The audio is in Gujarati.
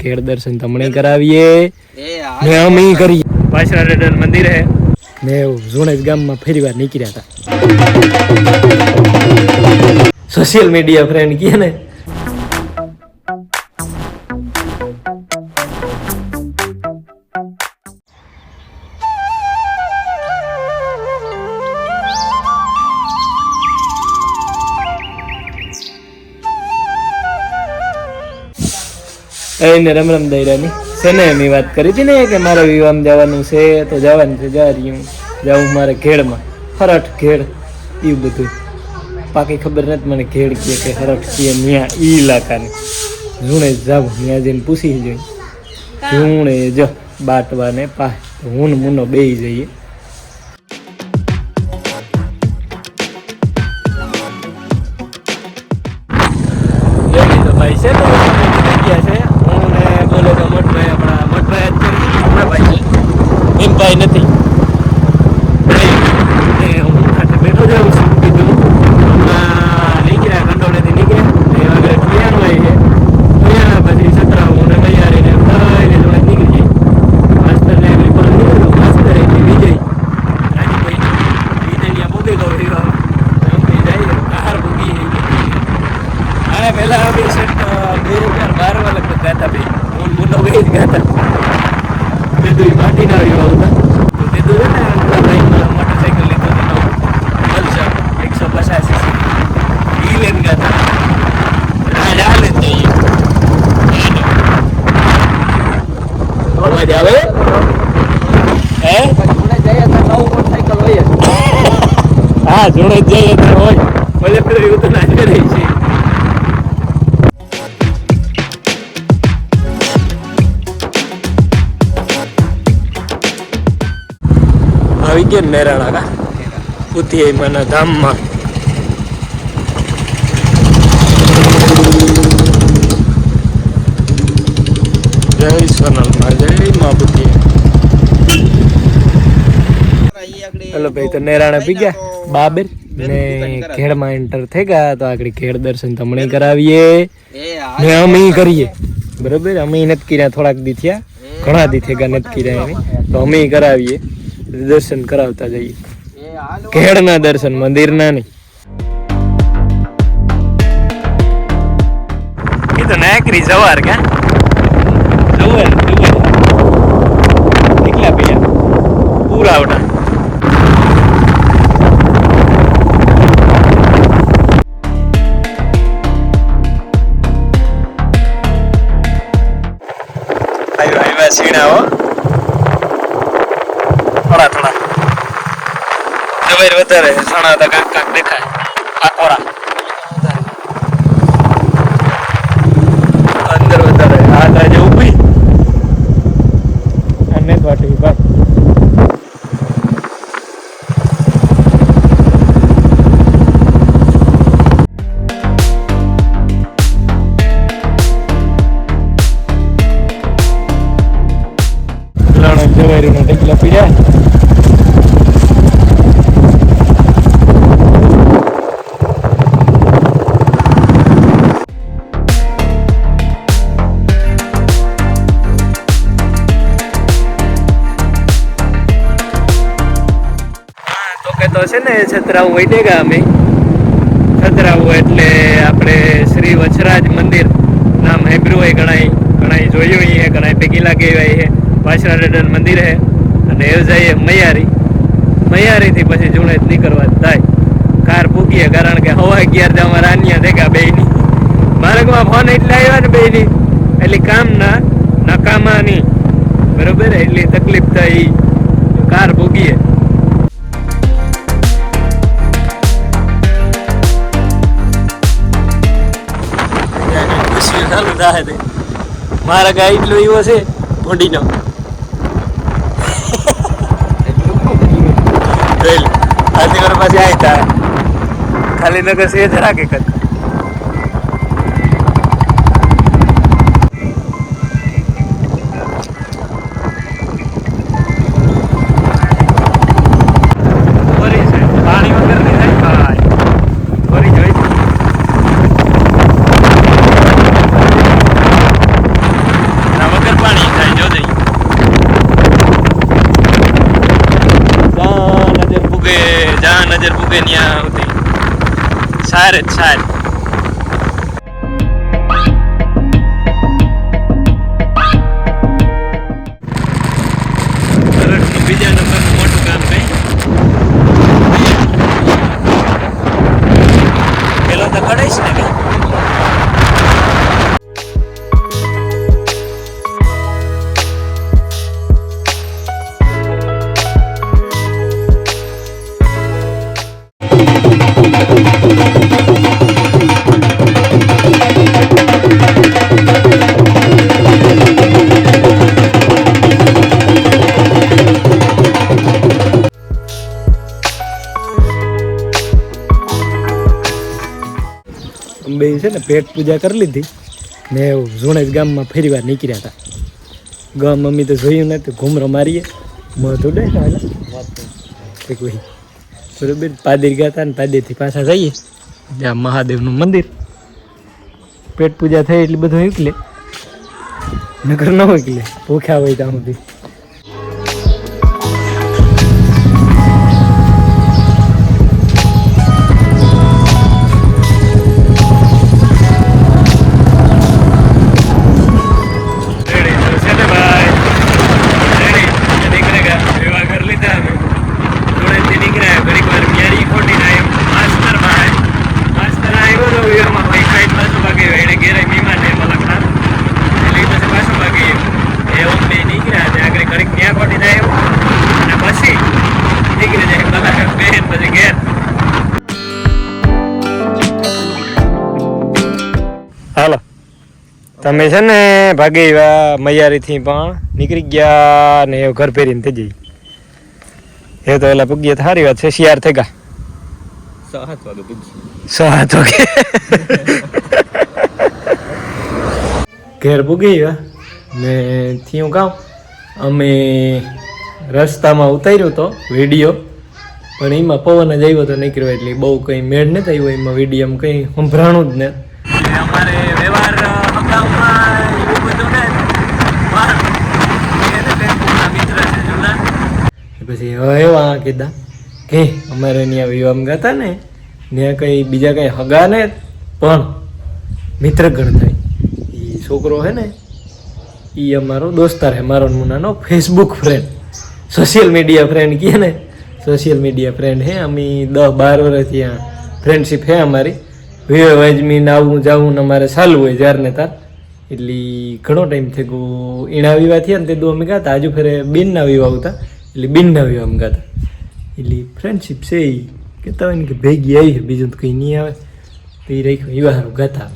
ખેડ દર્શન તમને કરાવીએ ને અમે કરીએ. પાછળ રેડર મંદિર હે ને ઝુણેજ ગામમાં ફરીવાર નીકળ્યા હતા. સોશિયલ મીડિયા ફ્રેન્ડ કહે ને એને રમ રમ દઈરાની સને એમ વાત કરી હતી ને કે મારે વિવાહમાં જવાનું છે તો જવાનું છે. જા રહ્યું જાઉં મારે ખેડમાં હરઠ ખેડ એવું બધું પાકી ખબર નથી મને. ખેડ કે હરઠ કે ન્યા ઈ ઇલાકાને ઝૂણે જાવ ત્યાં જઈને પૂછી જોઈ ઝૂણે જ બાટવા ને પા હું મુનો બેહી જઈએ. તો ભાઈ છે તો ગયા છે બોલો તો મોટભાઈ આપણા મોટભાઈ જ આપણા ભાઈ ભીમભાઈ નથી. હું સાથે બેઠો જાઉં છું કીધું હમણાં નીકળ્યા કંડોળેથી નીકળ્યા એ આગળ ક્લિયાર હોય છે ક્લિયાર પછી સતરાવું ને તૈયારીને થઈને જોડે નીકળી જાય. માસ્તરને એટલી પર નીકળ્યું માસ્તર એટલી વિજય રાજી ભાઈ વિજયની પૂગી ગયો જાય બહાર પૂગી આને પહેલાં બી સેટ 2012 લગભગ ગાતા ભાઈ મુનો ગઈ જ ગાતા તેદું માટી ના આવ્યો આવતા તો તેદું છે ને ભાઈ મોટરસાઇકલ લીધો હતો પલ્સર 150 ઈ લેન ગાતા રાજ હાલે જ જઈએ અવાજ આવે હે જોડે જઈએ તો નવું મોટરસાઇકલ હોય હા જોડે જ જઈએ તો હોય ભલે પેલો એવું તો ના જ રહી છે. આવી ગયા નેરાણા કા ઉતી મના ધામમાં. જય સોનલમાં જય મા બુદ્ધિ. હેલો ભાઈ તો નેરાણા પી ગયા બાબર ને ખેડમાં એન્ટર થઈ ગયા તો આગળ ખેડ દર્શન તમને કરાવીએ ને અમે કરીએ બરોબર. અમે નથી કર્યા થોડાક દી થયા ઘણા દી થયા નથી કર્યા એને તો અમે કરાવીએ દર્શન કરાવતા જઈએ. ખેડના દર્શન મંદિરના નહીં. એ તો નાકરી જવાર કા જવાર નીકળ્યા પૈયા પૂરા આવડા આવ્યા સીણા હો થોડા થોડા જબર વધારે સણા તો કાંક કાંક દેખાય આકોરા અંદર વધારે આ તાજે ઊભી અને વાટી ભાઈ લાણો જવારીનો ટેકલા પીડ્યા. તો છે ને છત્રાવું વૈદે ગયા અમે. છત્રાવું એટલે આપણે શ્રી વછરાજ મંદિર નામ હેબ્રુ હોય ઘણા જોયું છે ઘણા પૈકી લાગે હોય છે. પાછળ રેડર મંદિર છે અને એ જઈએ મૈયારીથી પછી જુણે જ નીકળવા થાય. કાર પૂકીએ કારણ કે હવા 11 જવા રાનિયા ભેગા બેયની માર્ગમાં ફોન એટલે આવ્યા ને બેયની એટલે કામના નકામાની બરોબર એટલી તકલીફ થઈ કાર પૂકીએ. ચાલુ થાય છે મારા ગાય એટલો એવો છે ભોંડીનો આથી ઘર પાસે આવી થાય ખાલી નગર છે જરા કે કદ પૂગે ત્યાં સુધી સાર જ સાર. બીજા નંબરનું મોટું કામ કઈ પેલો તો કડાઈશ ને કઈ. બે છે ને પેટ પૂજા કરી લીધી ને ઝુણેજ ગામમાં ફરી વાર નીકળ્યા હતા. ગામ મમ્મી તો જોયું ને તો ઘૂમરો મારીએ મોં ઉડે કોઈ બરોબર. પાદીર ગયા હતા ને પાદીરથી પાછા જઈએ ત્યાં મહાદેવનું મંદિર. પેટ પૂજા થઈ એટલે બધું એકલે નગર ન હોય એટલે ભૂખ્યા હોય ત્યાં સુધી. હાલો તમે છે ને ભાગે એવા મૈયારીથી પણ નીકળી ગયા ને ઘર ફેરીને થઈ જઈ. એ તો એલા પૂગ્યા સારી વાત છે. શિયાર થઈ ગયા 7 વાગે ઘેર પૂગી ગયા ને થયું કામ અમે રસ્તામાં ઉતાર્યો તો વિડીયો પણ એમાં પવન જ આવ્યો તો નીકળ્યો એટલે બહુ કંઈ મેળ નથી આવ્યો એમાં. વિડીયોમાં કંઈ સંભળાણું જ ને અમારે વ્યવહાર અમદાવાદમાં એવું બધું ને મિત્ર છે જૂના. પછી હવે એવા કીધા કે અમારે ત્યાં વિવાહ ગયા હતા ને ત્યાં કંઈ બીજા કંઈ હગા ને પણ મિત્રગણ થાય. એ છોકરો છે ને એ અમારો દોસ્તાર છે, મારો મુનાનો Facebook friend, social media friend કહે ને, સોશિયલ મીડિયા ફ્રેન્ડ હે. અમે 10-12 વર્ષથી ત્યાં ફ્રેન્ડશીપ હે અમારી. વાજમીને આવું જાવું અમારે ચાલુ હોય જ્યારે ને તાર. એટલે ઘણો ટાઈમ થઈ ગયો. એના વિવાહ થયા ને તે દો અમે ગાતા. હજુ ફેરે બેનના વિવાહ હતા એટલે બેનના વિવાહ અમે ગાતા. એટલે ફ્રેન્ડશીપ છે એ કહેતા હોય ને કે ભેગી આવી છે, બીજું તો કંઈ નહીં આવે તો એ રાખ્યું વિવાહ ગાતા.